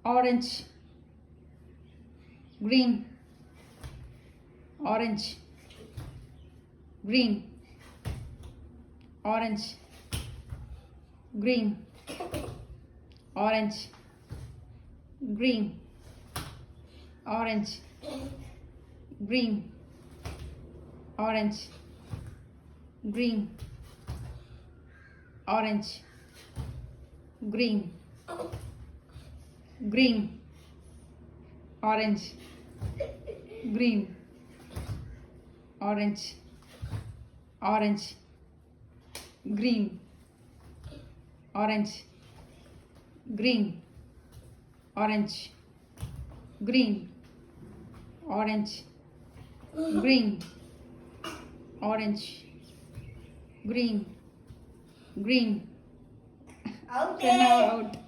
orange, green, orange, green, orange, green, orange, green, orange, green, orange, green, orange, green, green, orange, green, orange, orange, green, orange, green, orange, green, orange, green, orange, green, green. Out. Now out.